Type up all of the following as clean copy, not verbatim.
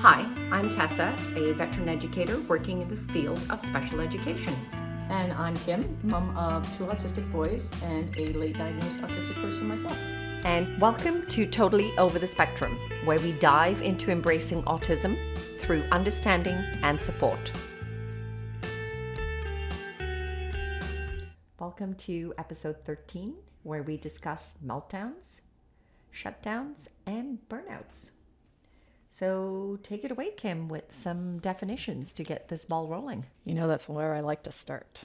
Hi, I'm Tessa, a veteran educator working in the field of special education. And I'm Kim, mom of 2 autistic boys and a late diagnosed autistic person myself. And welcome to Totally Over the Spectrum, where we dive into embracing autism through understanding and support. Welcome to episode 13, where we discuss meltdowns, shutdowns, and burnouts. So take it away, Kim, with some definitions to get this ball rolling. You know, that's where I like to start.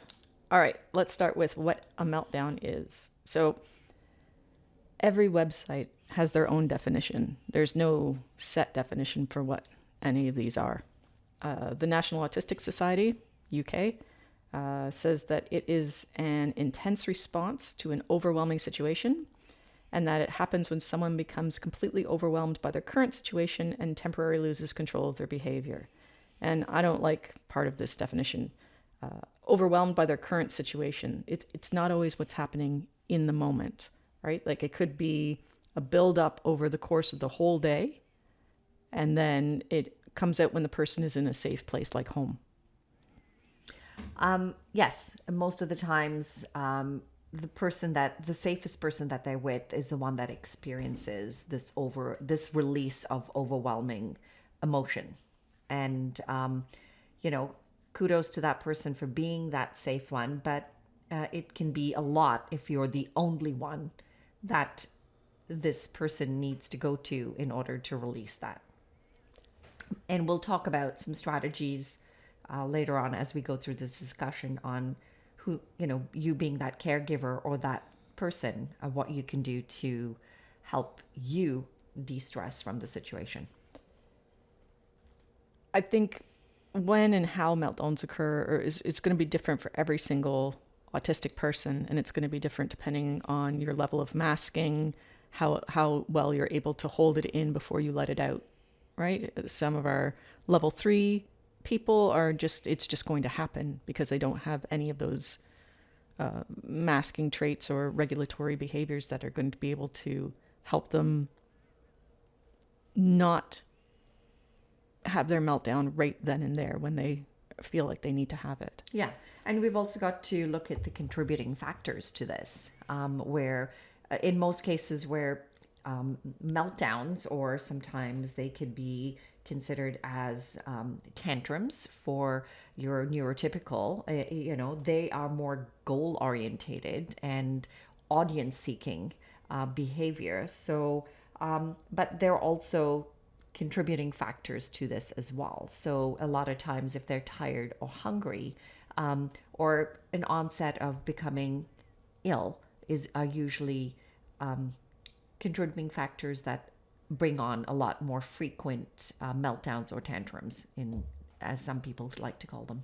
All right, let's start with what a meltdown is. So every website has their own definition. There's no set definition for what any of these are. The National Autistic Society, UK, says that it is an intense response to an overwhelming situation, and that it happens when someone becomes completely overwhelmed by their current situation and temporarily loses control of their behavior. And I don't like part of this definition. Overwhelmed by their current situation. It's not always what's happening in the moment, right? Like it could be a build-up over the course of the whole day, and then it comes out when the person is in a safe place like home. Yes, most of the times, the safest person that they're with is the one that experiences this release of overwhelming emotion. And, kudos to that person for being that safe one, but it can be a lot if you're the only one that this person needs to go to in order to release that. And we'll talk about some strategies later on as we go through this discussion on who, you being that caregiver or that person, what you can do to help you de-stress from the situation. I think when and how meltdowns occur it's going to be different for every single autistic person, and it's going to be different depending on your level of masking, how well you're able to hold it in before you let it out, right? Some of our level 3 people it's just going to happen because they don't have any of those masking traits or regulatory behaviors that are going to be able to help them not have their meltdown right then and there when they feel like they need to have it. Yeah. And we've also got to look at the contributing factors to this, where in most cases where meltdowns, or sometimes they could be considered as tantrums for your neurotypical, they are more goal orientated and audience seeking behavior. So, but they're also contributing factors to this as well. So a lot of times if they're tired or hungry, or an onset of becoming ill are usually contributing factors that bring on a lot more frequent meltdowns or tantrums, as some people like to call them.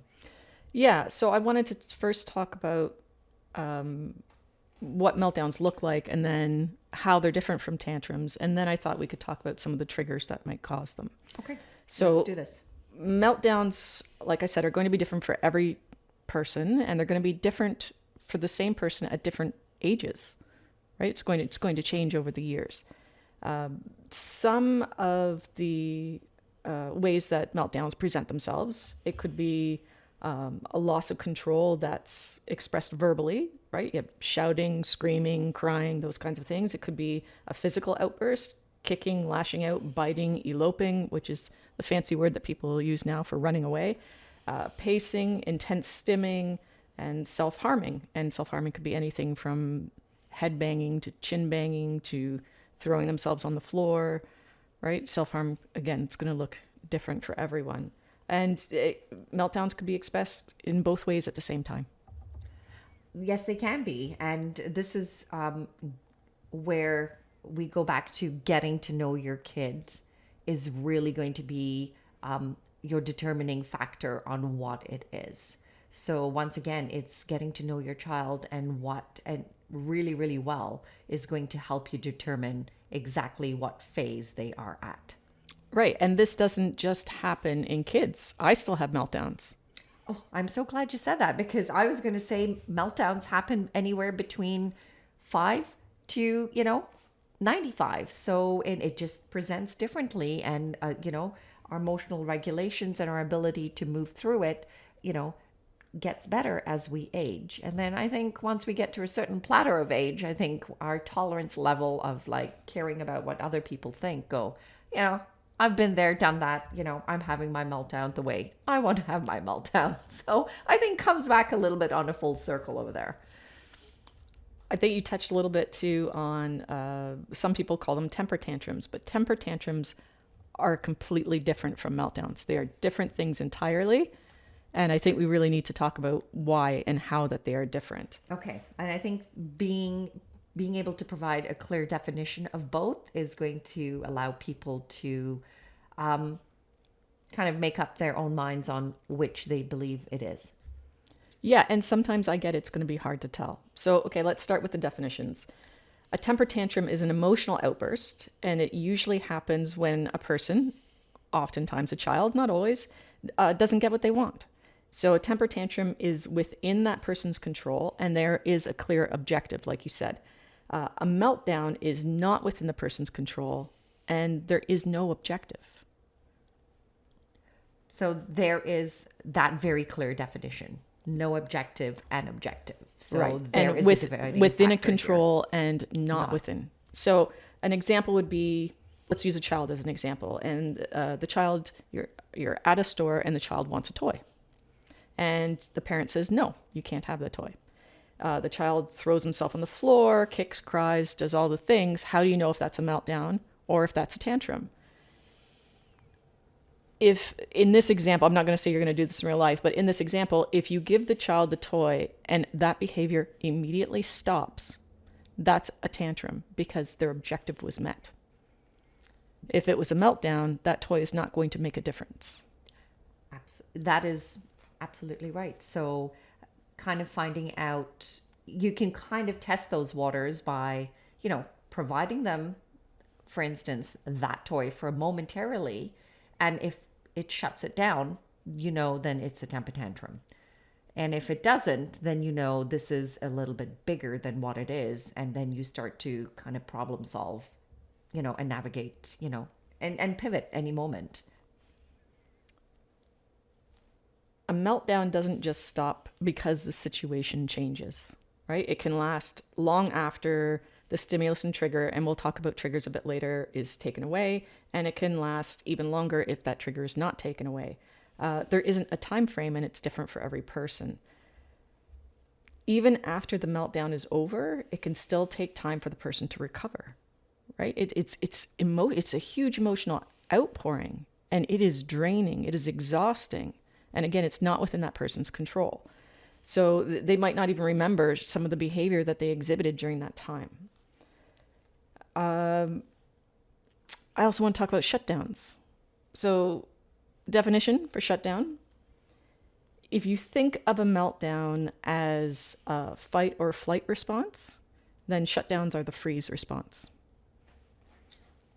Yeah, so I wanted to first talk about what meltdowns look like, and then how they're different from tantrums, and then I thought we could talk about some of the triggers that might cause them. Okay, so let's do this. Meltdowns, like I said, are going to be different for every person, and they're going to be different for the same person at different ages, right? It's going to change over the years. Some of the ways that meltdowns present themselves, it could be a loss of control that's expressed verbally, right? You have shouting, screaming, crying, those kinds of things. It could be a physical outburst, kicking, lashing out, biting, eloping, which is the fancy word that people use now for running away, pacing, intense stimming, and self-harming. And self-harming could be anything from head banging to chin banging to throwing themselves on the floor, right? Self-harm, again, it's going to look different for everyone. And meltdowns could be expressed in both ways at the same time. Yes, they can be. And this is where we go back to getting to know your kid is really going to be your determining factor on what it is. So once again, it's getting to know your child, and really, really well is going to help you determine exactly what phase they are at. Right. And this doesn't just happen in kids. I still have meltdowns. Oh, I'm so glad you said that, because I was going to say meltdowns happen anywhere between 5 to, 95. So, and it just presents differently. And, our emotional regulations and our ability to move through it, you know, gets better as we age. And then I think once we get to a certain plateau of age, I think our tolerance level of like caring about what other people think go, you know, I've been there, done that, you know, I'm having my meltdown the way I want to have my meltdown. So I think comes back a little bit on a full circle over there. I think you touched a little bit too on some people call them temper tantrums, but temper tantrums are completely different from meltdowns. They are different things entirely. And I think we really need to talk about why and how that they are different. Okay. And I think being able to provide a clear definition of both is going to allow people to kind of make up their own minds on which they believe it is. Yeah, and sometimes I get it's going to be hard to tell. So, okay, let's start with the definitions. A temper tantrum is an emotional outburst, and it usually happens when a person, oftentimes a child, not always, doesn't get what they want. So a temper tantrum is within that person's control, and there is a clear objective, like you said. A meltdown is not within the person's control, and there is no objective. So there is that very clear definition. No objective and objective. So right. there and is with, a dividing within a factor control and not Not. within. So an example would be, let's use a child as an example. And the child, you're at a store and the child wants a toy. And the parent says, no, you can't have the toy. The child throws himself on the floor, kicks, cries, does all the things. How do you know if that's a meltdown or if that's a tantrum? If in this example, I'm not going to say you're going to do this in real life, but in this example, if you give the child the toy and that behavior immediately stops, that's a tantrum because their objective was met. If it was a meltdown, that toy is not going to make a difference. That is absolutely right. So kind of finding out, you can kind of test those waters by, you know, providing them, for instance, that toy for momentarily. And if it shuts it down, you know, then it's a temper tantrum. And if it doesn't, then you know this is a little bit bigger than what it is. And then you start to kind of problem solve, you know, and navigate, you know, and pivot any moment. A meltdown doesn't just stop because the situation changes, right? It can last long after the stimulus and trigger, and we'll talk about triggers a bit later, is taken away, and it can last even longer if that trigger is not taken away. There isn't a time frame, and it's different for every person. Even after the meltdown is over, it can still take time for the person to recover, right? It's a huge emotional outpouring, and it is draining, it is exhausting, and again, it's not within that person's control. So they might not even remember some of the behavior that they exhibited during that time. I also want to talk about shutdowns. So, definition for shutdown. If you think of a meltdown as a fight or flight response, then shutdowns are the freeze response.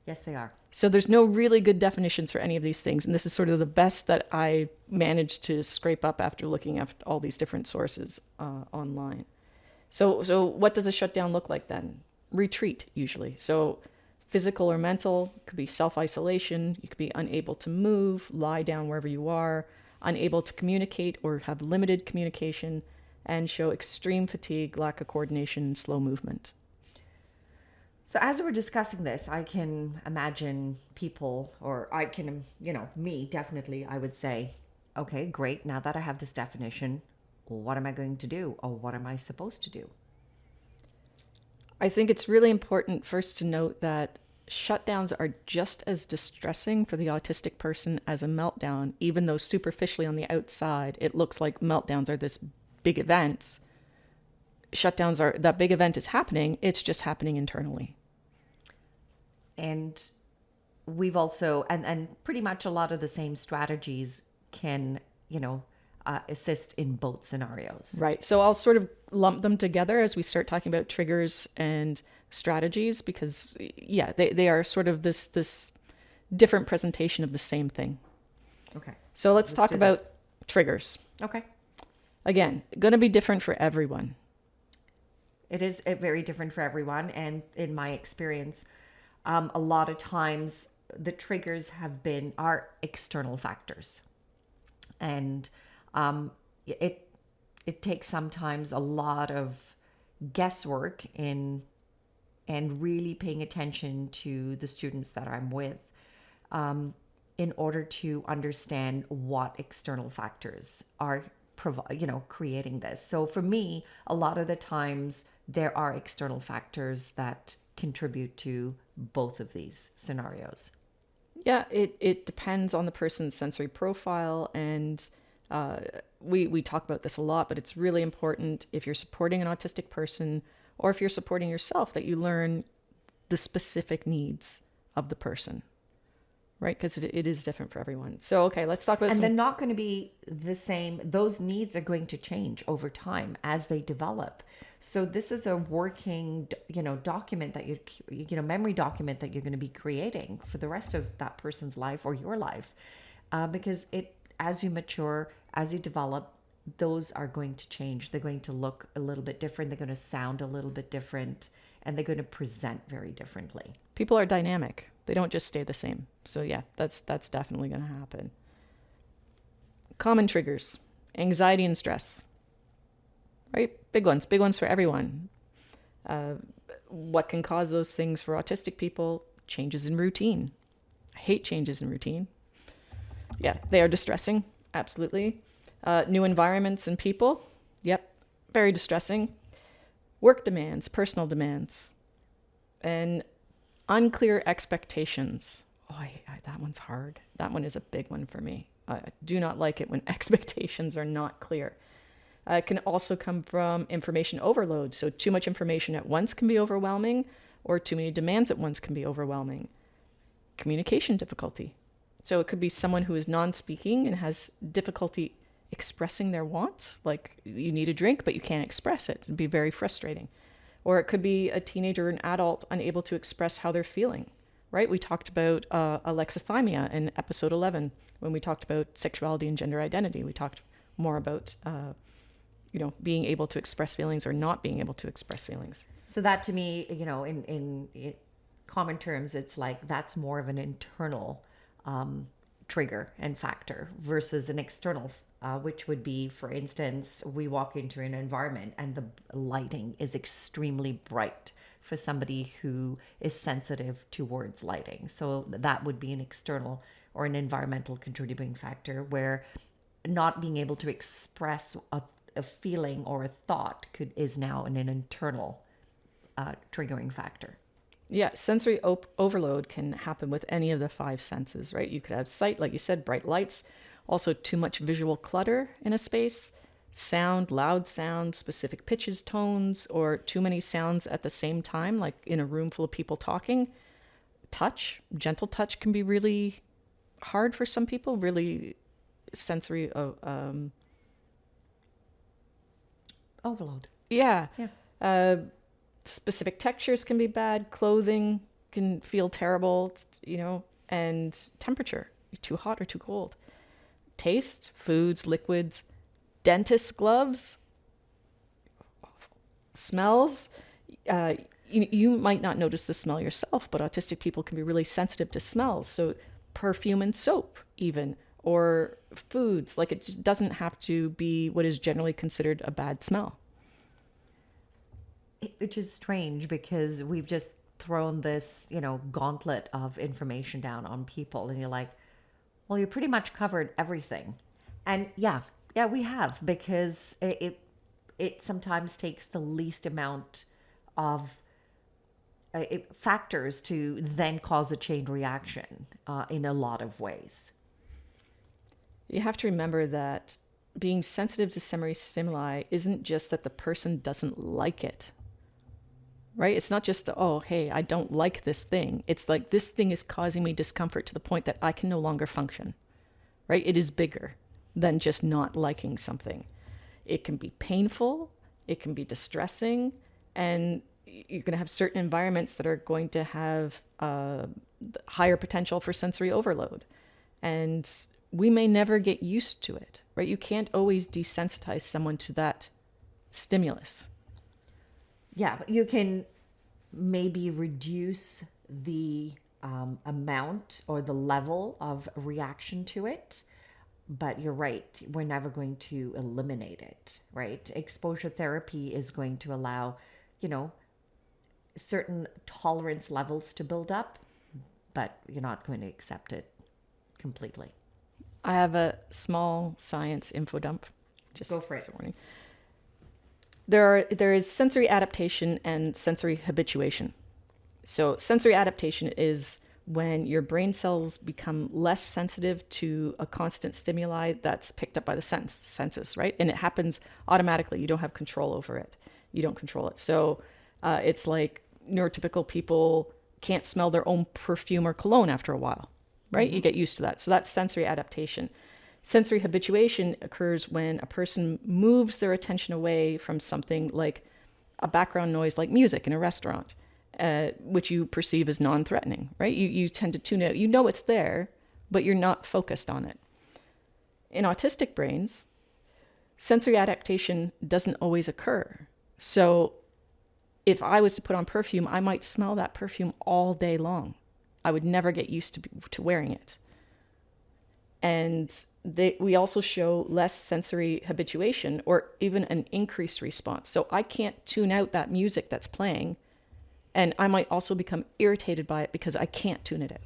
Yes, they are. So there's no really good definitions for any of these things. And this is sort of the best that I managed to scrape up after looking at all these different sources online. So what does a shutdown look like then? Retreat, usually. So physical or mental, could be self-isolation. You could be unable to move, lie down wherever you are, unable to communicate or have limited communication, and show extreme fatigue, lack of coordination, and slow movement. So as we're discussing this, I can imagine people, or I can, you know, me definitely, I would say, okay, great. Now that I have this definition, what am I going to do? Or what am I supposed to do? I think it's really important first to note that shutdowns are just as distressing for the autistic person as a meltdown, even though superficially on the outside, it looks like meltdowns are this big event. Shutdowns are, that big event is happening, it's just happening internally. And we've also, and pretty much a lot of the same strategies can, you know, assist in both scenarios. Right. So I'll sort of lump them together as we start talking about triggers and strategies, because yeah, they are sort of this different presentation of the same thing. Okay. So let's talk about triggers. Okay. Again, going to be different for everyone. It is very different for everyone. And in my experience, a lot of times the triggers are external factors, and it it takes sometimes a lot of guesswork in and really paying attention to the students that I'm with, in order to understand what external factors are creating this. So for me, a lot of the times there are external factors that contribute to both of these scenarios. Yeah, it depends on the person's sensory profile, and we talk about this a lot, but it's really important if you're supporting an autistic person or if you're supporting yourself that you learn the specific needs of the person, right? Because it is different for everyone. So, okay, let's talk about And they're some. not going to be the same. Those needs are going to change over time as they develop. So this is a working, document that memory document that you're going to be creating for the rest of that person's life or your life, because as you mature, as you develop, those are going to change. They're going to look a little bit different. They're going to sound a little bit different, and they're going to present very differently. People are dynamic. They don't just stay the same. So yeah, that's definitely going to happen. Common triggers: anxiety and stress. Right? Big ones for everyone. What can cause those things for autistic people? Changes in routine. I hate changes in routine. Yeah, they are distressing. Absolutely. New environments and people. Yep, very distressing. Work demands, personal demands, and unclear expectations. Oh, that one's hard. That one is a big one for me. I do not like it when expectations are not clear. It can also come from information overload. So too much information at once can be overwhelming, or too many demands at once can be overwhelming. Communication difficulty. So it could be someone who is non-speaking and has difficulty expressing their wants, like you need a drink, but you can't express it. It'd be very frustrating. Or it could be a teenager or an adult unable to express how they're feeling, right? We talked about alexithymia in episode 11 when we talked about sexuality and gender identity. We talked more about being able to express feelings or not being able to express feelings. So that to me, in common terms, it's like that's more of an internal trigger and factor versus an external, which would be, for instance, we walk into an environment and the lighting is extremely bright for somebody who is sensitive towards lighting. So that would be an external or an environmental contributing factor, where not being able to express a feeling or a thought is now an internal triggering factor. Yeah, sensory overload can happen with any of the five senses, right? You could have sight, like you said, bright lights, also too much visual clutter in a space, sound, loud sound, specific pitches, tones, or too many sounds at the same time, like in a room full of people talking. Touch, gentle touch can be really hard for some people, really sensory Overload. Yeah. Yeah. Specific textures can be bad. Clothing can feel terrible, and temperature, too hot or too cold. Taste, foods, liquids, dentist gloves, smells. You might not notice the smell yourself, but autistic people can be really sensitive to smells. So perfume and soap even, or foods. Like, it doesn't have to be what is generally considered a bad smell. Which is strange because we've just thrown this, gauntlet of information down on people, and you're like, well, you pretty much covered everything. And yeah, we have, because it sometimes takes the least amount of factors to then cause a chain reaction in a lot of ways. You have to remember that being sensitive to sensory stimuli isn't just that the person doesn't like it, right? It's not just, oh, hey, I don't like this thing. It's like, this thing is causing me discomfort to the point that I can no longer function, right? It is bigger than just not liking something. It can be painful, it can be distressing, and you're going to have certain environments that are going to have higher potential for sensory overload. And we may never get used to it, right? You can't always desensitize someone to that stimulus. Yeah, but you can maybe reduce the amount or the level of reaction to it. But you're right, we're never going to eliminate it, right? Exposure therapy is going to allow, you know, certain tolerance levels to build up, but you're not going to accept it completely. I have a small science info dump. Just Go for as it. a warning. There is sensory adaptation and sensory habituation. So sensory adaptation is when your brain cells become less sensitive to a constant stimuli that's picked up by the senses, right? And it happens automatically. You don't have control over it. You don't control it. So it's like neurotypical people can't smell their own perfume or cologne after a while, right? You get used to that. So that's sensory adaptation. Sensory habituation occurs when a person moves their attention away from something like a background noise like music in a restaurant, which you perceive as non-threatening, right? You tend to tune out. You know it's there, but you're not focused on it. In autistic brains, sensory adaptation doesn't always occur. So if I was to put on perfume, I might smell that perfume all day long. I would never get used to wearing it. And we also show less sensory habituation or even an increased response. So I can't tune out that music that's playing, and I might also become irritated by it because I can't tune it out.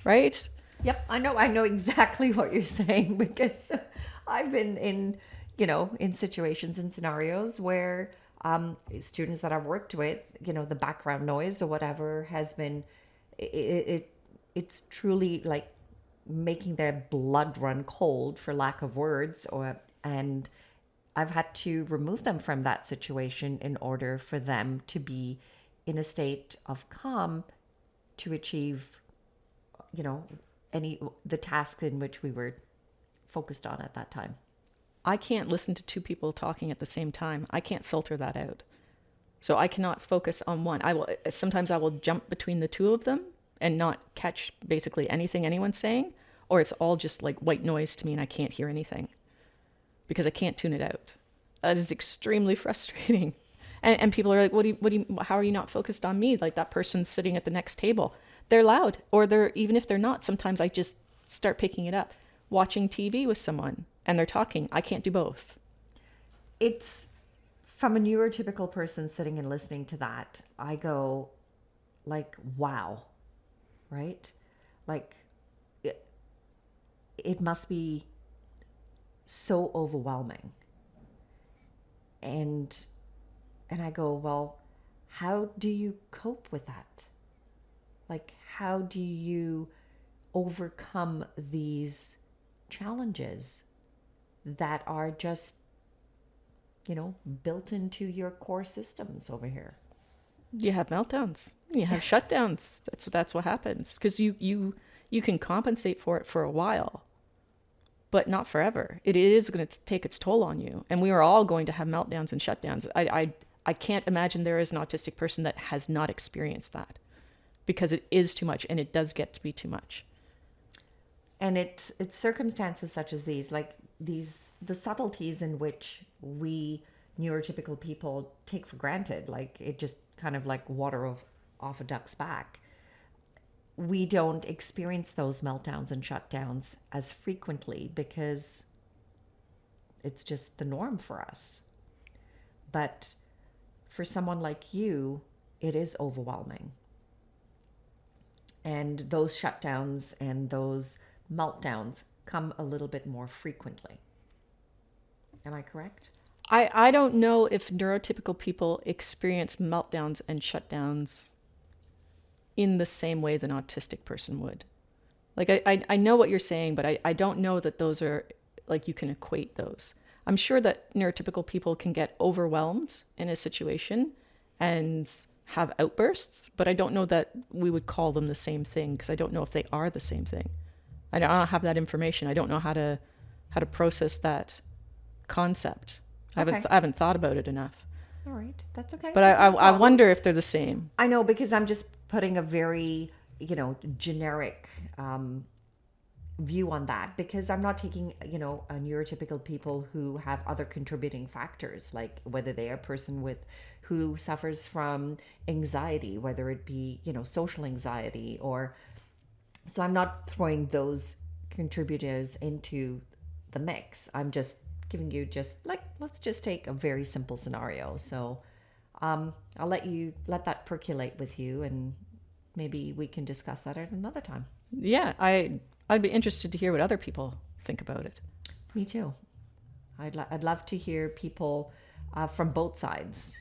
Right? Yep, I know exactly what you're saying because I've been in, in situations and scenarios where students that I've worked with, the background noise or whatever has been, it's truly like making their blood run cold for lack of words, and I've had to remove them from that situation in order for them to be in a state of calm to achieve, the task in which we were focused on at that time. I can't listen to two people talking at the same time. I can't filter that out. So I cannot focus on one. Sometimes I will jump between the two of them and not catch basically anything anyone's saying, or it's all just like white noise to me and I can't hear anything because I can't tune it out. That is extremely frustrating. And people are like, how are you not focused on me? Like that person's sitting at the next table. They're loud, or even if they're not, sometimes I just start picking it up. Watching TV with someone and they're talking, I can't do both. It's from a neurotypical person sitting and listening to that, I go like, wow, right? Like it must be so overwhelming. And I go, well, how do you cope with that? Like, how do you overcome these challenges that are just, built into your core systems over here? You have meltdowns. You have shutdowns. That's what happens because you can compensate for it for a while, but not forever. It is going to take its toll on you, and we are all going to have meltdowns and shutdowns. I can't imagine there is an autistic person that has not experienced that because it is too much, and it does get to be too much. And it's circumstances such as these, like the subtleties in which we neurotypical people take for granted, like it just kind of like water off a duck's back. We don't experience those meltdowns and shutdowns as frequently because it's just the norm for us. But for someone like you, it is overwhelming. And those shutdowns and those meltdowns come a little bit more frequently. Am I correct? I don't know if neurotypical people experience meltdowns and shutdowns in the same way than an autistic person would. Like, I know what you're saying, but I don't know that those are, like, you can equate those. I'm sure that neurotypical people can get overwhelmed in a situation and have outbursts, but I don't know that we would call them the same thing because I don't know if they are the same thing. I don't have that information. I don't know how to process that concept. Okay. I haven't thought about it enough. All right, that's okay. But I wonder if they're the same. I know, because I'm just putting a very, generic view on that, because I'm not taking, a neurotypical people who have other contributing factors, like whether they are a person with who suffers from anxiety, whether it be, social anxiety, or so I'm not throwing those contributors into the mix. I'm just giving you just like, let's just take a very simple scenario. So I'll let that percolate with you, and maybe we can discuss that at another time. Yeah, I'd be interested to hear what other people think about it. Me too. I'd love to hear people from both sides,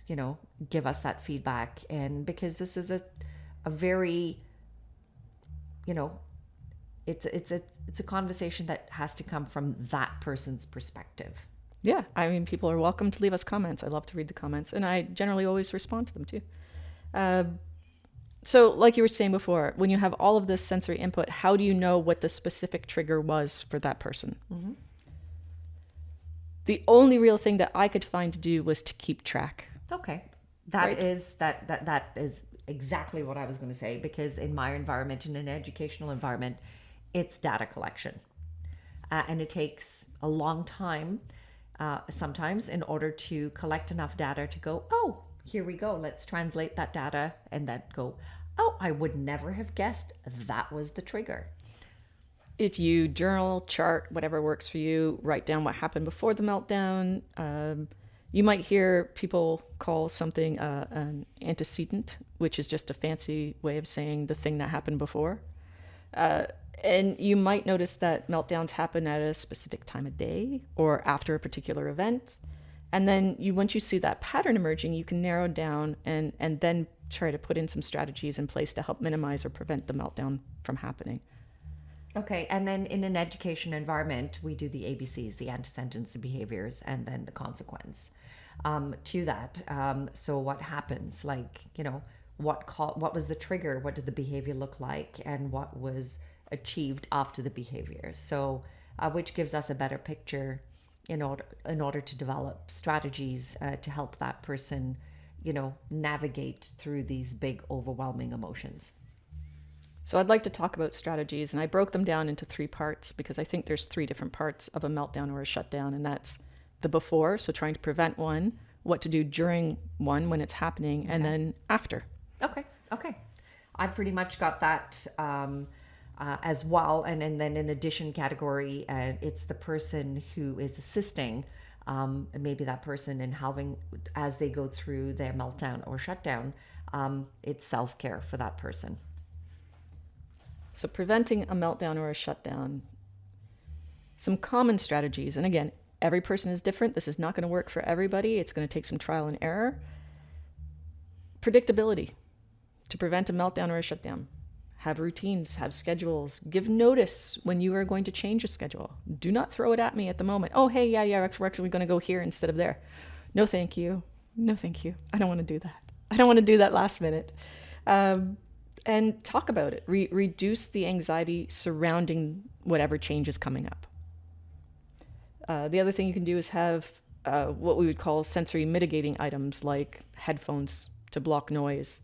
give us that feedback. And because this is a very, you know, it's a conversation that has to come from that person's perspective. Yeah, I mean, people are welcome to leave us comments. I love to read the comments, and I generally always respond to them too. So, like you were saying before, when you have all of this sensory input, how do you know what the specific trigger was for that person? Mm-hmm. The only real thing that I could find to do was to keep track. Okay, Right. that is exactly what I was going to say, because in my environment, in an educational environment, it's data collection, and it takes a long time sometimes in order to collect enough data to go, oh, here we go, let's translate that data, and then go, oh, I would never have guessed that was the trigger. If you journal, chart, whatever works for you, write down what happened before the meltdown. You might hear people call something an antecedent, which is just a fancy way of saying the thing that happened before. And you might notice that meltdowns happen at a specific time of day or after a particular event. And then once you see that pattern emerging, you can narrow down and then try to put in some strategies in place to help minimize or prevent the meltdown from happening. Okay, and then in an education environment, we do the ABCs, the antecedents, the behaviors, and then the consequence to that. So what happens? Like, what was the trigger? What did the behavior look like? And what was achieved after the behavior? So, which gives us a better picture in order to develop strategies to help that person, navigate through these big, overwhelming emotions. So I'd like to talk about strategies, and I broke them down into 3 parts because I think there's 3 different parts of a meltdown or a shutdown, and that's the before, so trying to prevent one, what to do during one when it's happening, and then after. Okay. I pretty much got that as well. And then in addition category, it's the person who is assisting, maybe that person in having, as they go through their meltdown or shutdown, it's self-care for that person. So preventing a meltdown or a shutdown, some common strategies, and again, every person is different. This is not going to work for everybody. It's going to take some trial and error. Predictability to prevent a meltdown or a shutdown. Have routines, have schedules, give notice when you are going to change a schedule. Do not throw it at me at the moment. Oh, hey, yeah, we're actually going to go here instead of there. No, thank you. No, thank you. I don't want to do that. I don't want to do that last minute. And talk about it. Reduce the anxiety surrounding whatever change is coming up. The other thing you can do is have what we would call sensory mitigating items like headphones to block noise,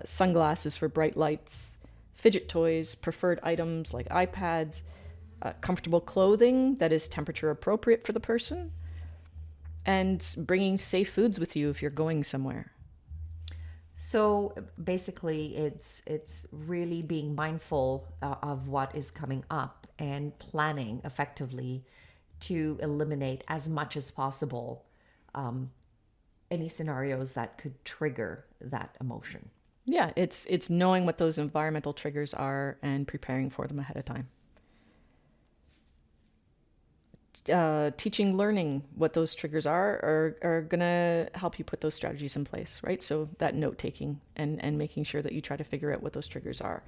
sunglasses for bright lights, fidget toys, preferred items like iPads, comfortable clothing that is temperature appropriate for the person, and bringing safe foods with you if you're going somewhere. So basically, it's really being mindful of what is coming up and planning effectively to eliminate as much as possible any scenarios that could trigger that emotion. Yeah, it's knowing what those environmental triggers are and preparing for them ahead of time. Teaching, learning what those triggers are going to help you put those strategies in place, right? So that note taking and making sure that you try to figure out what those triggers are.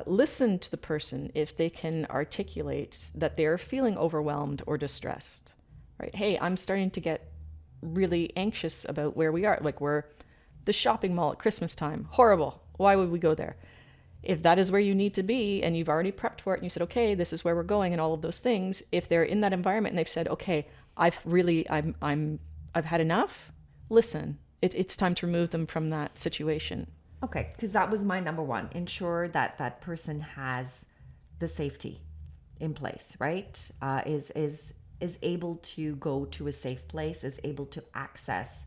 Listen to the person if they can articulate that they're feeling overwhelmed or distressed, right? Hey, I'm starting to get really anxious about where we are. Like we're the shopping mall at Christmas time. Horrible. Why would we go there? If that is where you need to be and you've already prepped for it and you said, okay, this is where we're going and all of those things, if they're in that environment and they've said, okay, I've had enough, listen, it's time to remove them from that situation. Okay, because that was my number one. Ensure that that person has the safety in place, right? Is able to go to a safe place, is able to access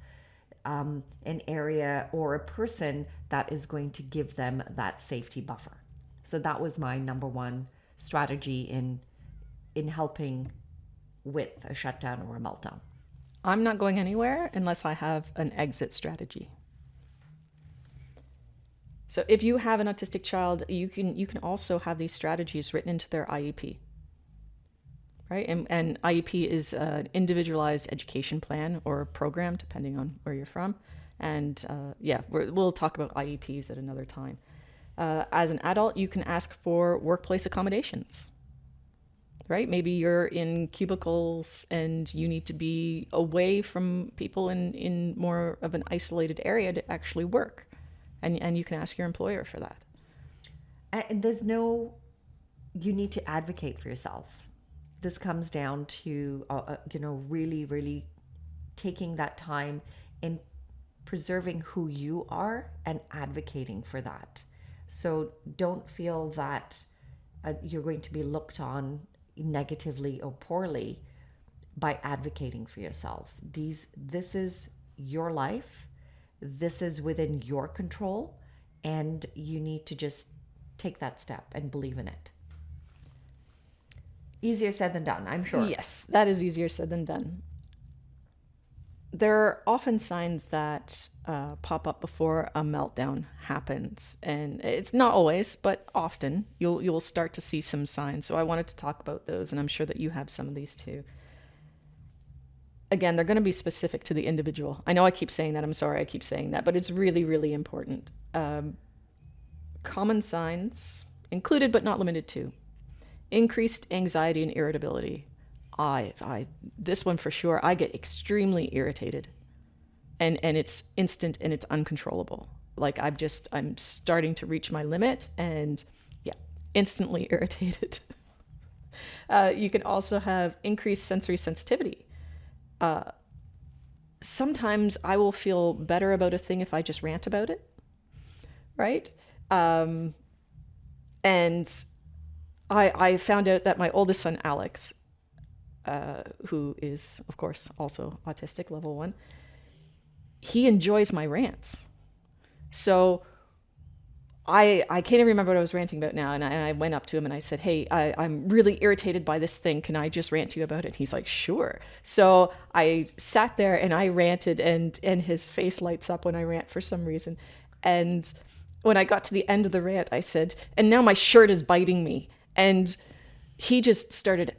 an area or a person that is going to give them that safety buffer. So that was my number one strategy in helping with a shutdown or a meltdown. I'm not going anywhere unless I have an exit strategy. So if you have an autistic child, you can also have these strategies written into their IEP. Right? And IEP is an individualized education plan or program, depending on where you're from. And we'll talk about IEPs at another time. As an adult, you can ask for workplace accommodations. Right? Maybe you're in cubicles and you need to be away from people in more of an isolated area to actually work. And you can ask your employer for that. And you need to advocate for yourself. This comes down to, really, really taking that time in preserving who you are and advocating for that. So don't feel that you're going to be looked on negatively or poorly by advocating for yourself. This is your life. This is within your control, and you need to just take that step and believe in it. Easier said than done, I'm sure. Yes, that is easier said than done. There are often signs that pop up before a meltdown happens, and it's not always, but often you'll start to see some signs. So I wanted to talk about those, and I'm sure that you have some of these too. Again, they're going to be specific to the individual. I know I keep saying that. I'm sorry I keep saying that, but it's really, really important. Common signs, included but not limited to: increased anxiety and irritability. This one for sure, I get extremely irritated, and it's instant and it's uncontrollable. Like I'm starting to reach my limit, and instantly irritated. You can also have increased sensory sensitivity. Sometimes I will feel better about a thing if I just rant about it, right? And I found out that my oldest son, Alex, who is, of course, also autistic, level 1, he enjoys my rants. So I can't even remember what I was ranting about now. And I went up to him and I said, hey, I'm really irritated by this thing. Can I just rant to you about it? And he's like, sure. So I sat there and I ranted, and his face lights up when I rant for some reason. And when I got to the end of the rant, I said, and now my shirt is biting me. And he just started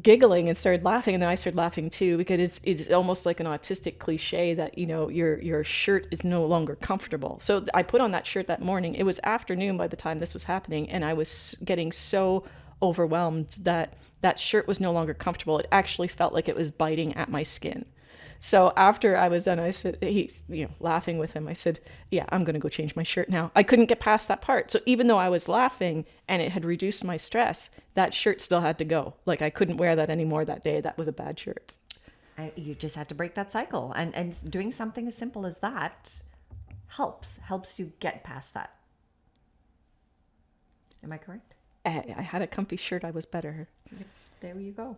giggling and started laughing, and then I started laughing too, because it's almost like an autistic cliche that your shirt is no longer comfortable. So I put on that shirt that morning. It was afternoon by the time this was happening, and I was getting so overwhelmed that that shirt was no longer comfortable. It actually felt like it was biting at my skin. So after I was done, I said, he's laughing with him, I said, yeah, I'm going to go change my shirt now. I couldn't get past that part. So even though I was laughing and it had reduced my stress, that shirt still had to go. Like I couldn't wear that anymore that day. That was a bad shirt. You just had to break that cycle. And doing something as simple as that helps you get past that. Am I correct? I had a comfy shirt. I was better. There you go.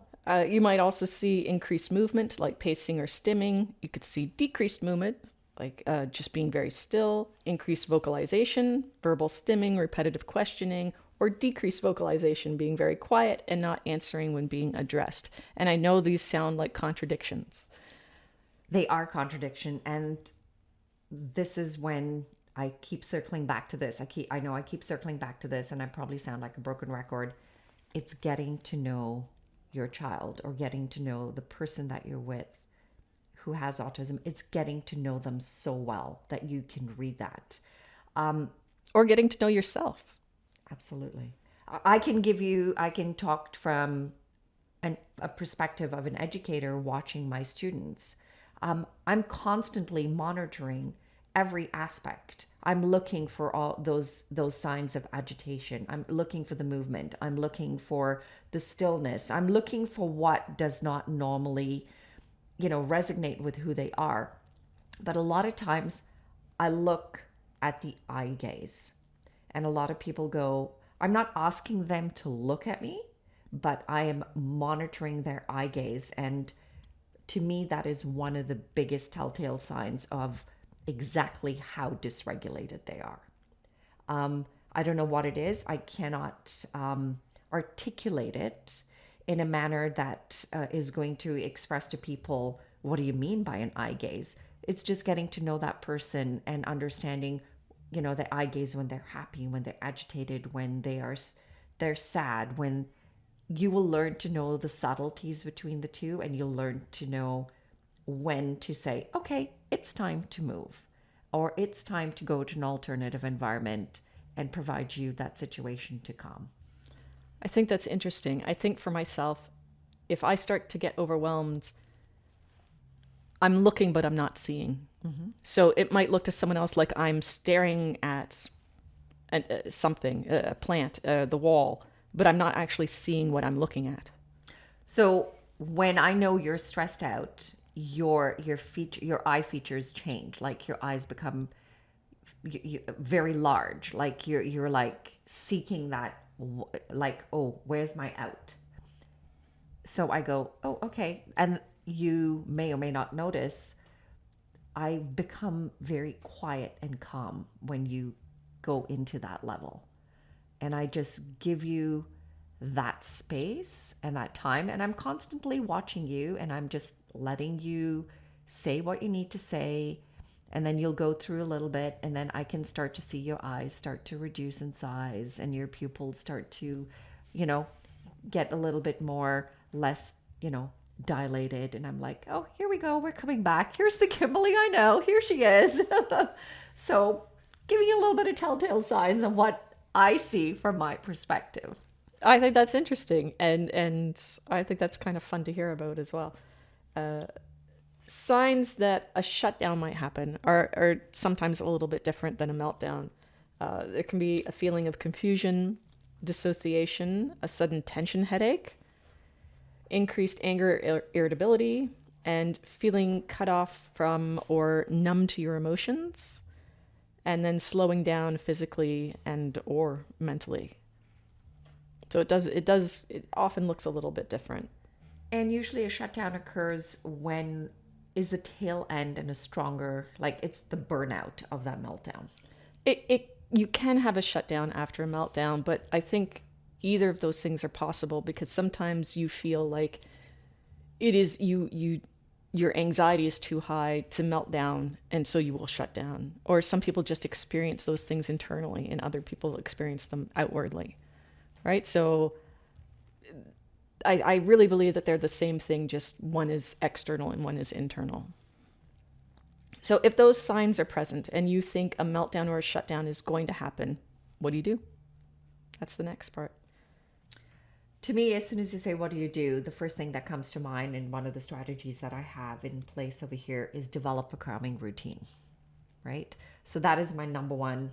You might also see increased movement, like pacing or stimming. You could see decreased movement, like just being very still, increased vocalization, verbal stimming, repetitive questioning, or decreased vocalization, being very quiet and not answering when being addressed. And I know these sound like contradictions. They are contradiction, and this is when I keep circling back to this. I know I keep circling back to this, and I probably sound like a broken record. It's getting to know your child, or getting to know the person that you're with who has autism. It's getting to know them so well that you can read that. Or getting to know yourself. Absolutely. I can talk from a perspective of an educator watching my students. I'm constantly monitoring every aspect. I'm looking for all those signs of agitation. I'm looking for the movement. I'm looking for the stillness. I'm looking for what does not normally, resonate with who they are. But a lot of times I look at the eye gaze, and a lot of people go, I'm not asking them to look at me, but I am monitoring their eye gaze. And to me, that is one of the biggest telltale signs of exactly how dysregulated they are. I don't know what it is. I cannot articulate it in a manner that is going to express to people, what do you mean by an eye gaze? It's just getting to know that person and understanding, the eye gaze when they're happy, when they're agitated, when they're sad, when you will learn to know the subtleties between the two, and you'll learn to know when to say, okay, it's time to move, or it's time to go to an alternative environment and provide you that situation to calm. I think that's interesting. I think for myself, if I start to get overwhelmed, I'm looking, but I'm not seeing. Mm-hmm. So it might look to someone else like I'm staring at something, a plant, the wall, but I'm not actually seeing what I'm looking at. So when I know you're stressed out, your eye features change. Like your eyes become very large. Like you're like seeking that, like, oh, where's my out? So I go, oh, okay. And you may or may not notice, I become very quiet and calm when you go into that level. And I just give you that space and that time. And I'm constantly watching you, and I'm just letting you say what you need to say. And then you'll go through a little bit, and then I can start to see your eyes start to reduce in size, and your pupils start to, get a little bit more, less, dilated. And I'm like, oh, here we go. We're coming back. Here's the Kimberly I know. Here she is. So giving you a little bit of telltale signs of what I see from my perspective. I think that's interesting, and I think that's kind of fun to hear about as well. Signs that a shutdown might happen are sometimes a little bit different than a meltdown. There can be a feeling of confusion, dissociation, a sudden tension headache, increased anger, irritability, and feeling cut off from or numb to your emotions, and then slowing down physically and or mentally. So it often looks a little bit different. And usually a shutdown occurs when is the tail end and a stronger, like it's the burnout of that meltdown. You can have a shutdown after a meltdown, but I think either of those things are possible, because sometimes you feel like it is your anxiety is too high to melt down, and so you will shut down. Or some people just experience those things internally, and other people experience them outwardly. Right? So I really believe that they're the same thing, just one is external and one is internal. So if those signs are present and you think a meltdown or a shutdown is going to happen, what do you do? That's the next part. To me, as soon as you say, what do you do? The first thing that comes to mind, and one of the strategies that I have in place over here, is develop a calming routine, right? So that is my number one,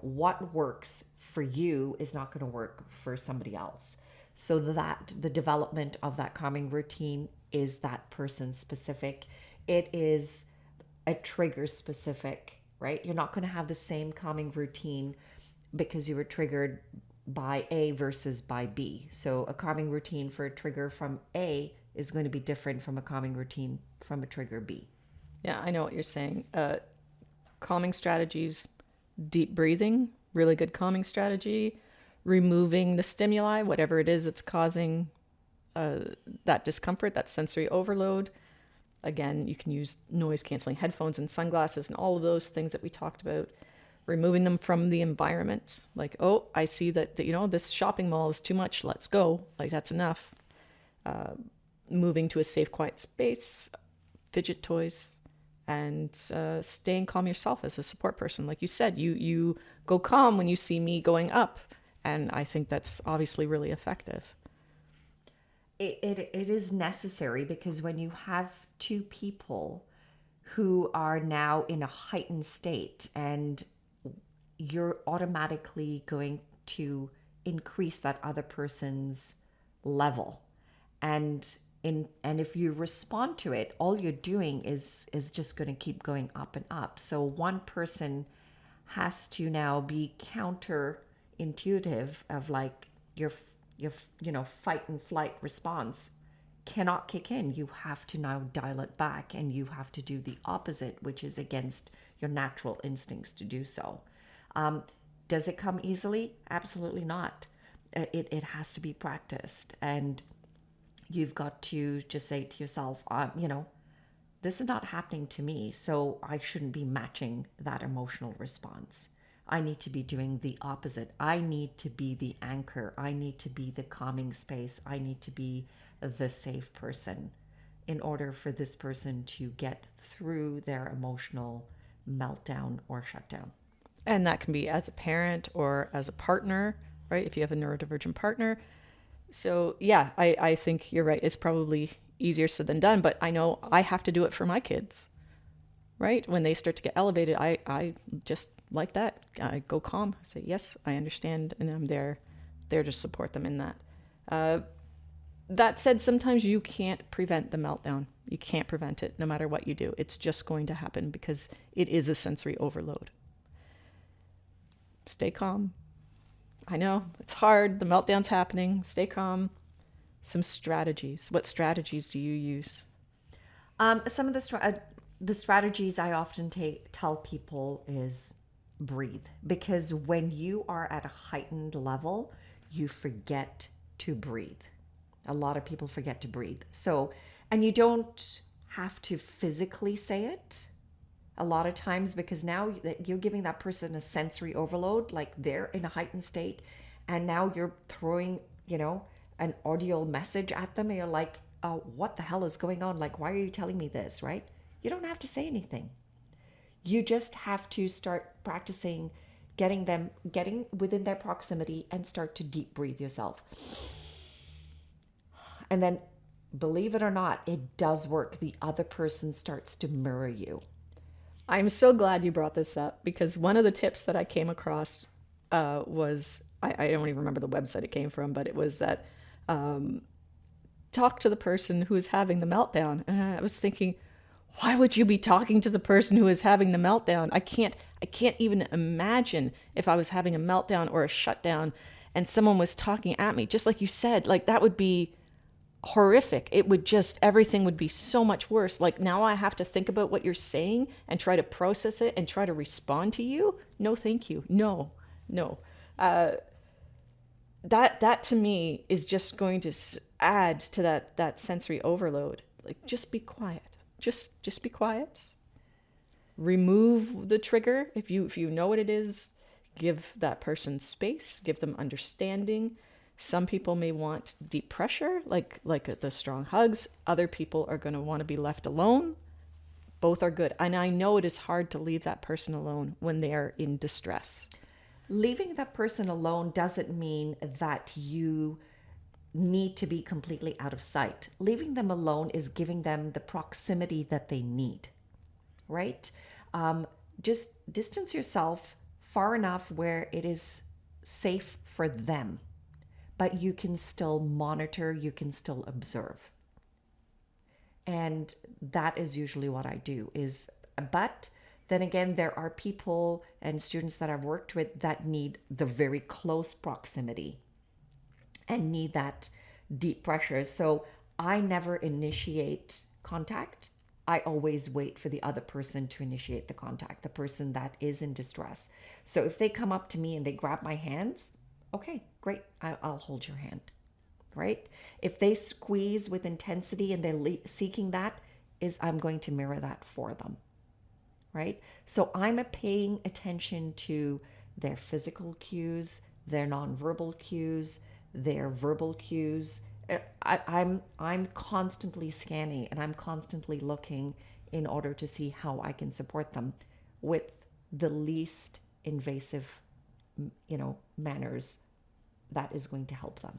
what works for you is not going to work for somebody else. So that the development of that calming routine is that person specific. It is a trigger specific, right? You're not going to have the same calming routine because you were triggered by A versus by B. So a calming routine for a trigger from A is going to be different from a calming routine from a trigger B. Yeah, I know what you're saying. Calming strategies, deep breathing, really good calming strategy. Removing the stimuli, whatever it is that's causing that discomfort, that sensory overload. Again, you can use noise canceling headphones and sunglasses and all of those things that we talked about. Removing them from the environment. Like, oh, I see that this shopping mall is too much. Let's go. Like, that's enough. Moving to a safe, quiet space, fidget toys, and staying calm yourself as a support person. Like you said, you go calm when you see me going up. And I think that's obviously really effective. It is necessary, because when you have two people who are now in a heightened state, and you're automatically going to increase that other person's level. And if you respond to it, all you're doing is just going to keep going up and up. So one person has to now be counterintuitive of like, your fight and flight response cannot kick in. You have to now dial it back, and you have to do the opposite, which is against your natural instincts to do so. Does it come easily? Absolutely not. It has to be practiced, and you've got to just say to yourself, this is not happening to me, so I shouldn't be matching that emotional response. I need to be doing the opposite. I need to be the anchor. I need to be the calming space. I need to be the safe person in order for this person to get through their emotional meltdown or shutdown. And that can be as a parent or as a partner, right? If you have a neurodivergent partner. So yeah, I think you're right. It's probably easier said than done, but I know I have to do it for my kids, right? When they start to get elevated, I just like that. I go calm, I say, yes, I understand, and I'm there to support them in that. That said, sometimes you can't prevent the meltdown. You can't prevent it no matter what you do. It's just going to happen because it is a sensory overload. Stay calm. I know it's hard. The meltdown's happening. Stay calm. Some strategies. What strategies do you use? Some of the strategies I often tell people is breathe, because when you are at a heightened level, you forget to breathe. A lot of people forget to breathe. So, and you don't have to physically say it a lot of times, because now that you're giving that person a sensory overload, like they're in a heightened state, and now you're throwing, an audio message at them, and you're like, what the hell is going on? Like, why are you telling me this, right? You don't have to say anything. You just have to start practicing getting within their proximity and start to deep breathe yourself. And then, believe it or not, it does work. The other person starts to mirror you. I'm so glad you brought this up, because one of the tips that I came across was, I don't even remember the website it came from, but it was that talk to the person who is having the meltdown. And I was thinking, why would you be talking to the person who is having the meltdown? I can't even imagine if I was having a meltdown or a shutdown and someone was talking at me, just like you said, like that would be horrific. It would just, everything would be so much worse. Like now I have to think about what you're saying and try to process it and try to respond to you. No, thank you. No. That to me is just going to add to that sensory overload. Like, just be quiet. Just be quiet. Remove the trigger. If you know what it is, give that person space, give them understanding. Some people may want deep pressure, like the strong hugs. Other people are going to want to be left alone. Both are good. And I know it is hard to leave that person alone when they are in distress. Leaving that person alone doesn't mean that you need to be completely out of sight. Leaving them alone is giving them the proximity that they need, right? Just distance yourself far enough where it is safe for them, but you can still monitor, you can still observe. And that is usually what I do but then again, there are people and students that I've worked with that need the very close proximity and need that deep pressure. So I never initiate contact. I always wait for the other person to initiate the contact, the person that is in distress. So if they come up to me and they grab my hands, okay, great, I'll hold your hand, right? If they squeeze with intensity and they're seeking that, I'm going to mirror that for them, right? So I'm paying attention to their physical cues, their nonverbal cues, their verbal cues. I'm constantly scanning and I'm constantly looking in order to see how I can support them with the least invasive, manners that is going to help them.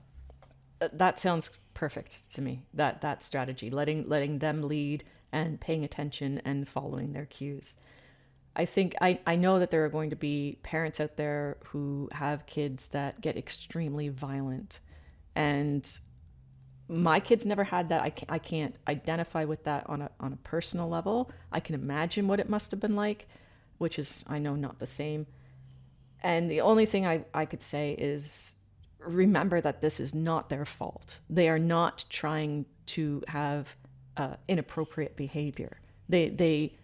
That sounds perfect to me. That strategy, letting them lead and paying attention and following their cues. I think I know that there are going to be parents out there who have kids that get extremely violent, and my kids never had that. I can't identify with that on a personal level. I can imagine what it must have been like, which is, I know, not the same. And the only thing I could say is remember that this is not their fault. They are not trying to have inappropriate behavior. They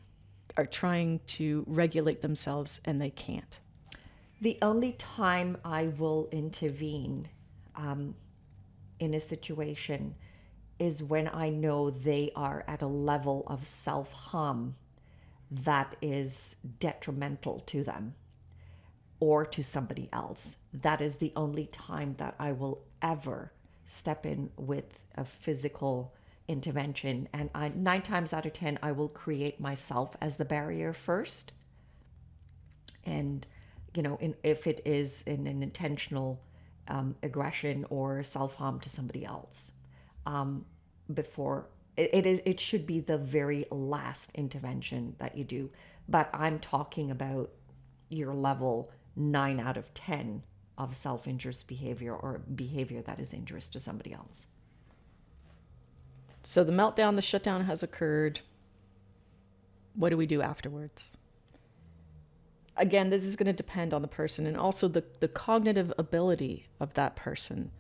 are trying to regulate themselves and they can't. The only time I will intervene in a situation is when I know they are at a level of self-harm that is detrimental to them or to somebody else. That is the only time that I will ever step in with a physical intervention. And 9 times out of 10, I will create myself as the barrier first. And, if it is in an intentional aggression or self-harm to somebody else, before it should be the very last intervention that you do. But I'm talking about your level 9 out of 10 of self-injurious behavior or behavior that is injurious to somebody else. So the meltdown, the shutdown has occurred. What do we do afterwards? Again, this is going to depend on the person and also the cognitive ability of that person.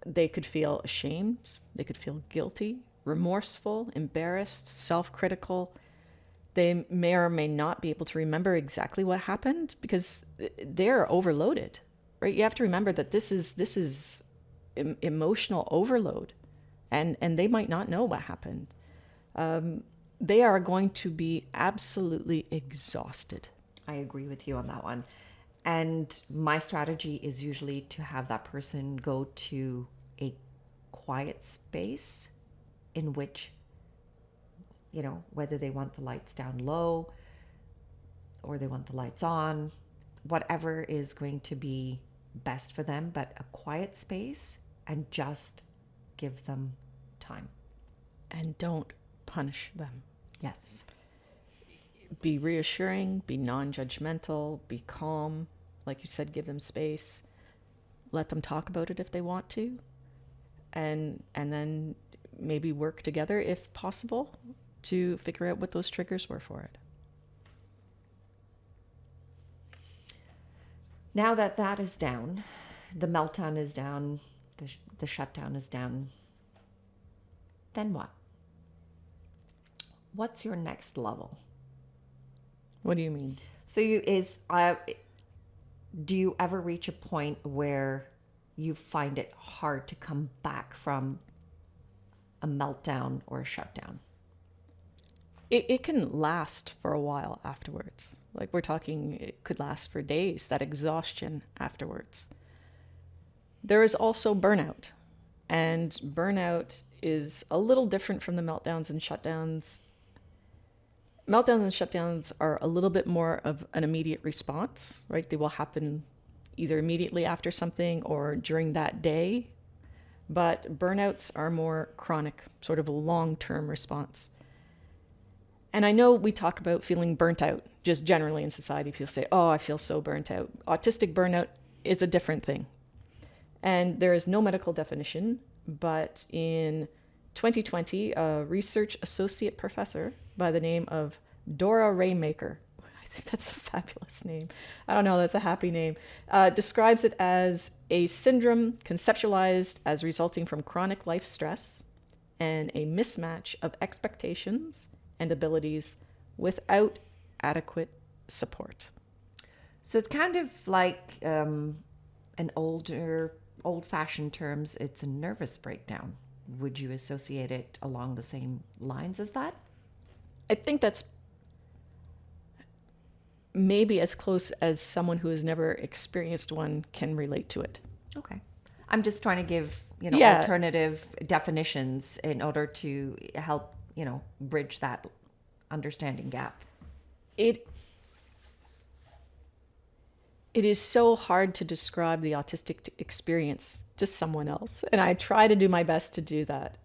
They could feel ashamed. They could feel guilty, remorseful, embarrassed, self-critical. They may or may not be able to remember exactly what happened because they're overloaded, right? You have to remember that this is emotional overload, and they might not know what happened. They are going to be absolutely exhausted. I agree with you on that one. And my strategy is usually to have that person go to a quiet space in which, whether they want the lights down low or they want the lights on, whatever is going to be best for them, but a quiet space, and just give them time. And don't punish them. Yes. Be reassuring, be non-judgmental, be calm. Like you said, give them space. Let them talk about it if they want to. And then maybe work together, if possible, to figure out what those triggers were for it. Now that is down, the meltdown is down, the shutdown is down, then what? What's your next level? What do you mean? So do you ever reach a point where you find it hard to come back from a meltdown or a shutdown? It can last for a while afterwards. Like we're talking, it could last for days, that exhaustion afterwards. There is also burnout. And burnout is a little different from the meltdowns and shutdowns. Meltdowns and shutdowns are a little bit more of an immediate response, right? They will happen either immediately after something or during that day. But burnouts are more chronic, sort of a long-term response. And I know we talk about feeling burnt out, just generally in society. People say, oh, I feel so burnt out. Autistic burnout is a different thing. And there is no medical definition, but in 2020, a research associate professor by the name of Dora Raymaker, I think that's a fabulous name. I don't know, that's a happy name, describes it as a syndrome conceptualized as resulting from chronic life stress and a mismatch of expectations and abilities without adequate support. So it's kind of like an old-fashioned terms, it's a nervous breakdown. Would you associate it along the same lines as that? I think that's maybe as close as someone who has never experienced one can relate to it. Okay. I'm just trying to give, Yeah. alternative definitions in order to help, bridge that understanding gap. It is so hard to describe the autistic experience to someone else, and I try to do my best to do that.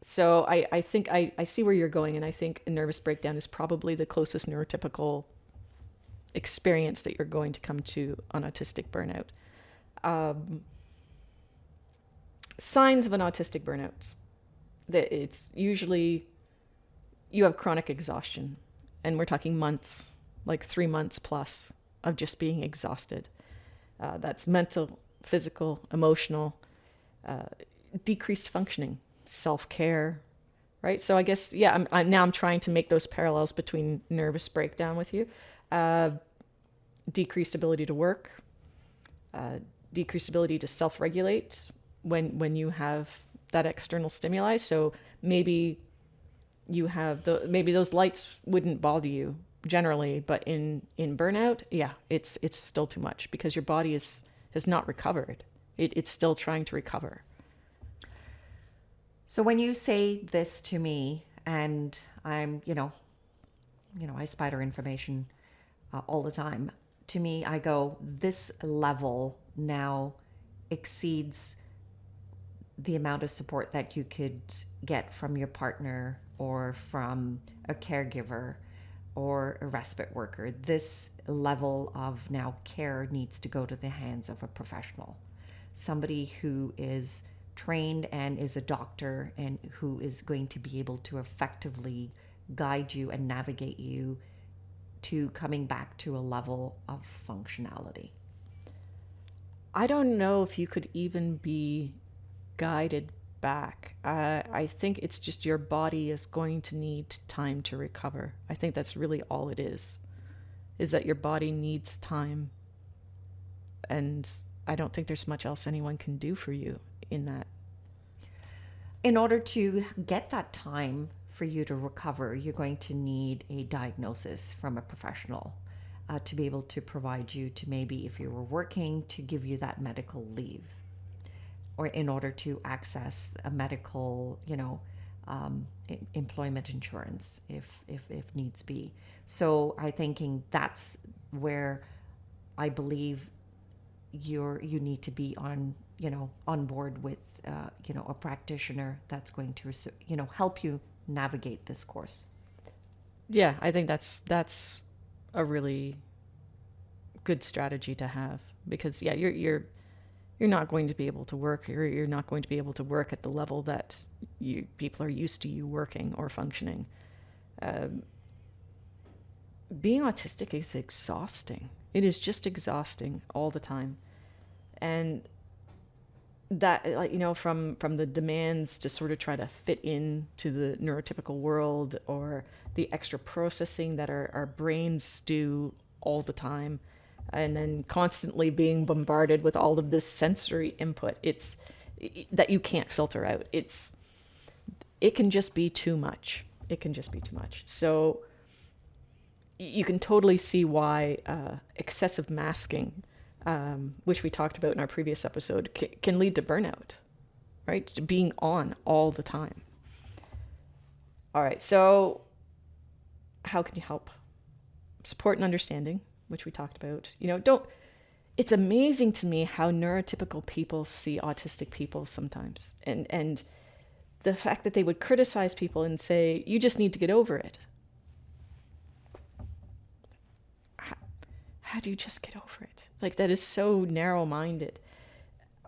So I think I see where you're going, and I think a nervous breakdown is probably the closest neurotypical experience that you're going to come to on autistic burnout. Signs of an autistic burnout. That it's usually you have chronic exhaustion, and we're talking months, like 3 months plus of just being exhausted. That's mental, physical, emotional, decreased functioning, self-care, right? So I guess, yeah, I'm trying to make those parallels between nervous breakdown with you, decreased ability to work, decreased ability to self-regulate when you have that external stimuli. So maybe you have maybe those lights wouldn't bother you generally, but in burnout, yeah, it's still too much because your body has not recovered. It's still trying to recover. So when you say this to me, and I'm, I spider information all the time. To me, I go, this level now exceeds the amount of support that you could get from your partner or from a caregiver or a respite worker. This level of now care needs to go to the hands of a professional, somebody who is trained and is a doctor and who is going to be able to effectively guide you and navigate you to coming back to a level of functionality. I don't know if you could even be guided back. I think it's just your body is going to need time to recover. I think that's really all it is that your body needs time. And I don't think there's much else anyone can do for you in that. In order to get that time for you to recover, you're going to need a diagnosis from a professional to be able to provide you to, maybe if you were working, to give you that medical leave, or in order to access a medical, employment insurance if needs be. So I'm thinking that's where I believe you need to be on board with a practitioner that's going to help you navigate this course. Yeah, I think that's a really good strategy to have, because yeah, you're not going to be able to work, or you're not going to be able to work at the level that people are used to you working or functioning. Being autistic is exhausting. It is just exhausting all the time. And that, from the demands to sort of try to fit into the neurotypical world, or the extra processing that our brains do all the time, and then constantly being bombarded with all of this sensory input, it's that you can't filter out. It can just be too much. It can just be too much. So you can totally see why excessive masking, which we talked about in our previous episode, can lead to burnout, right? Being on all the time. All right, so how can you help? Support and understanding, which we talked about. It's amazing to me how neurotypical people see autistic people sometimes. And the fact that they would criticize people and say, you just need to get over it. How do you just get over it? Like, that is so narrow-minded.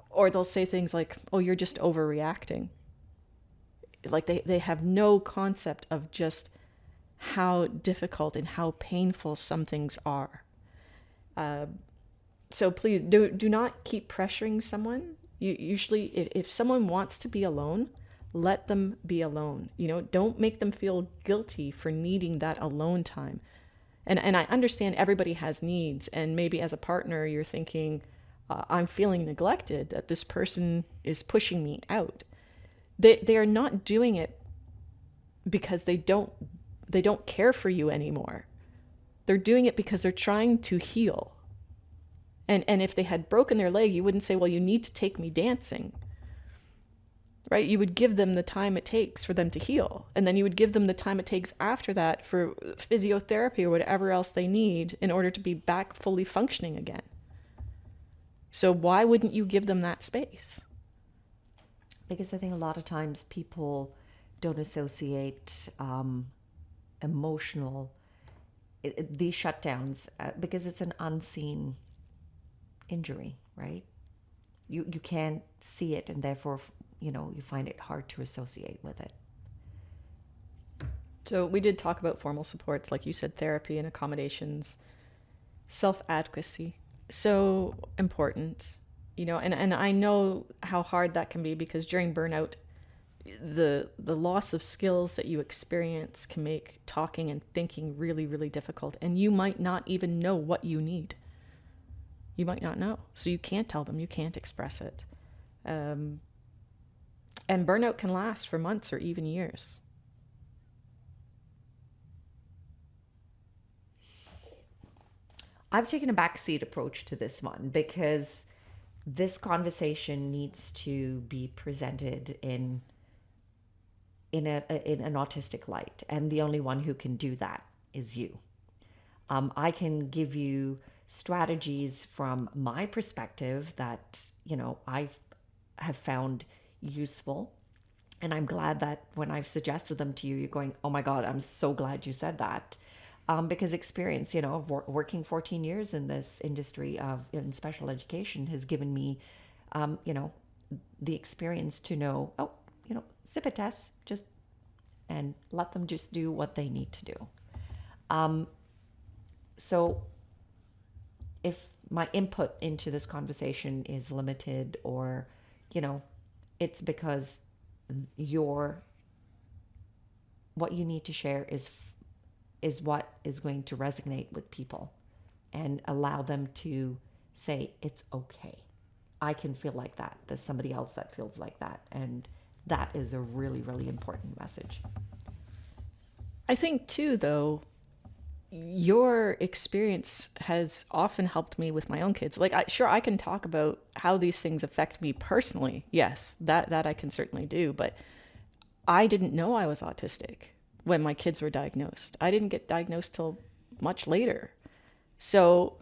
Or they'll say things like, oh, you're just overreacting. Like they have no concept of just how difficult and how painful some things are. So please do not keep pressuring someone. Usually if someone wants to be alone, let them be alone. Don't make them feel guilty for needing that alone time. And I understand everybody has needs, and maybe as a partner you're thinking, I'm feeling neglected, that this person is pushing me out. They are not doing it because they don't care for you anymore. They're doing it because they're trying to heal. And if they had broken their leg, you wouldn't say, well, you need to take me dancing. Right? You would give them the time it takes for them to heal. And then you would give them the time it takes after that for physiotherapy or whatever else they need in order to be back fully functioning again. So why wouldn't you give them that space? Because I think a lot of times people don't associate emotional, these shutdowns, because it's an unseen injury, right? You can't see it, and therefore, you find it hard to associate with it. So we did talk about formal supports, like you said, therapy and accommodations, self-advocacy. So important. And I know how hard that can be, because during burnout, the loss of skills that you experience can make talking and thinking really, really difficult. And you might not even know what you need. You might not know. So you can't tell them, you can't express it. And burnout can last for months or even years. I've taken a backseat approach to this one because this conversation needs to be presented in an autistic light, and the only one who can do that is you. I can give you strategies from my perspective that I have found useful, and I'm glad that when I've suggested them to you, you're going, "Oh my God, I'm so glad you said that." Because experience, of working 14 years in this industry in special education has given me, the experience to know, sip a test, and let them just do what they need to do. So if my input into this conversation is limited, or, it's because what you need to share is what is going to resonate with people and allow them to say, it's okay. I can feel like that. There's somebody else that feels like that. And that is a really, really important message. I think too, though, your experience has often helped me with my own kids. Like, I can talk about how these things affect me personally. Yes, that I can certainly do. But I didn't know I was autistic when my kids were diagnosed. I didn't get diagnosed till much later. So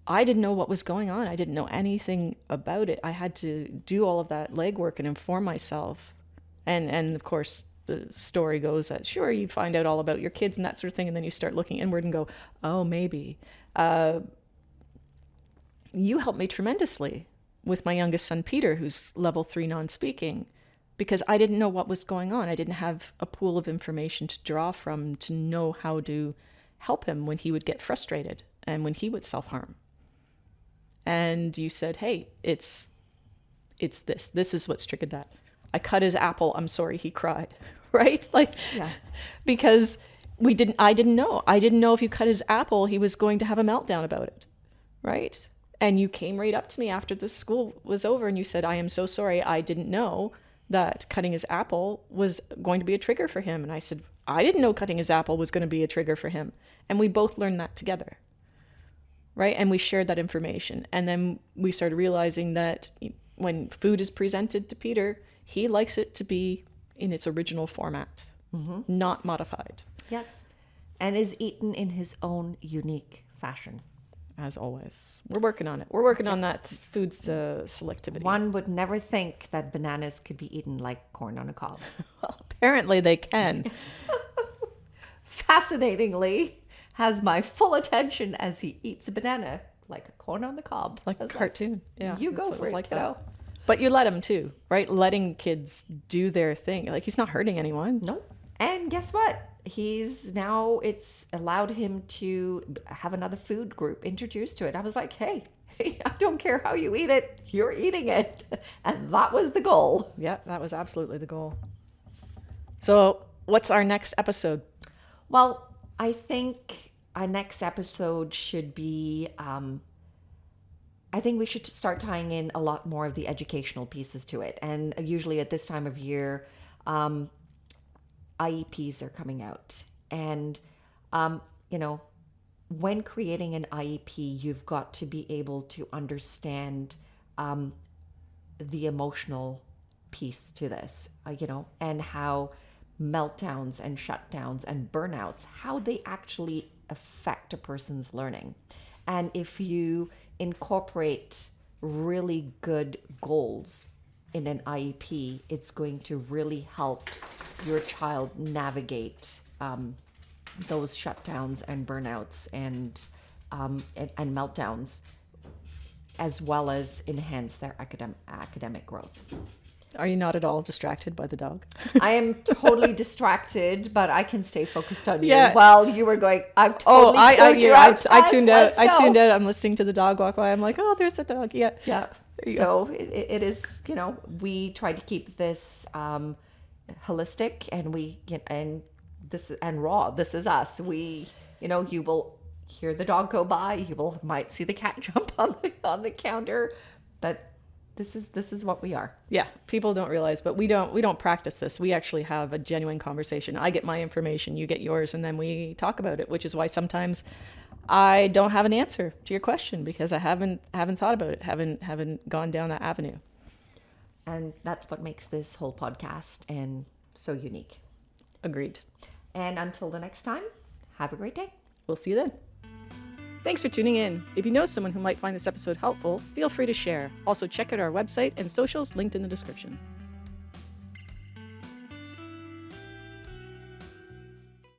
I didn't know what was going on. I didn't know anything about it. I had to do all of that legwork and inform myself. And of course, the story goes that, sure, you find out all about your kids and that sort of thing, and then you start looking inward and go, oh, maybe. You helped me tremendously with my youngest son, Peter, who's level 3 non-speaking, because I didn't know what was going on. I didn't have a pool of information to draw from to know how to help him when he would get frustrated and when he would self-harm. And you said, hey, it's this. This is what's triggered that. I cut his apple. I'm sorry, he cried. Right? Like, yeah. Because I didn't know. I didn't know if you cut his apple, he was going to have a meltdown about it. Right? And you came right up to me after the school was over and you said, I am so sorry. I didn't know that cutting his apple was going to be a trigger for him. And I said, I didn't know cutting his apple was going to be a trigger for him. And we both learned that together. Right? And we shared that information. And then we started realizing that when food is presented to Peter, he likes it to be in its original format, not modified. Yes. And is eaten in his own unique fashion. As always. We're working on it. We're working on that food selectivity. One would never think that bananas could be eaten like corn on a cob. Well, apparently they can. Fascinatingly, has my full attention as he eats a banana like a corn on the cob. Like a cartoon. Yeah. You go for it, like kiddo. But you let him too, right? Letting kids do their thing. Like, he's not hurting anyone. No. And guess what? It's allowed him to have another food group introduced to it. I was like, hey, I don't care how you eat it. You're eating it. And that was the goal. Yeah, that was absolutely the goal. So what's our next episode? Well, I think our next episode should be, I think we should start tying in a lot more of the educational pieces to it. And usually at this time of year, IEPs are coming out. And, when creating an IEP, you've got to be able to understand the emotional piece to this, and how meltdowns and shutdowns and burnouts, how they actually affect a person's learning. And if you incorporate really good goals in an IEP, it's going to really help your child navigate those shutdowns and burnouts and meltdowns, as well as enhance their academic growth. Are you not at all distracted by the dog? I am totally distracted, but I can stay focused on you. While you were going, I've totally I tuned out. I tuned out. I'm listening to the dog walk by. I'm like, oh, there's the dog. Yeah. Yeah. So it is, we try to keep this holistic, and raw. This is us. You will hear the dog go by. Might see the cat jump on the counter, but this is what we are. Yeah, people don't realize, but we don't practice this. We actually have a genuine conversation. I get my information, you get yours, and then we talk about it, which is why sometimes I don't have an answer to your question because I haven't thought about it, haven't gone down that avenue. And that's what makes this whole podcast and so unique. Agreed. And until the next time, have a great day. We'll see you then. Thanks for tuning in. If you know someone who might find this episode helpful, feel free to share. Also, check out our website and socials linked in the description.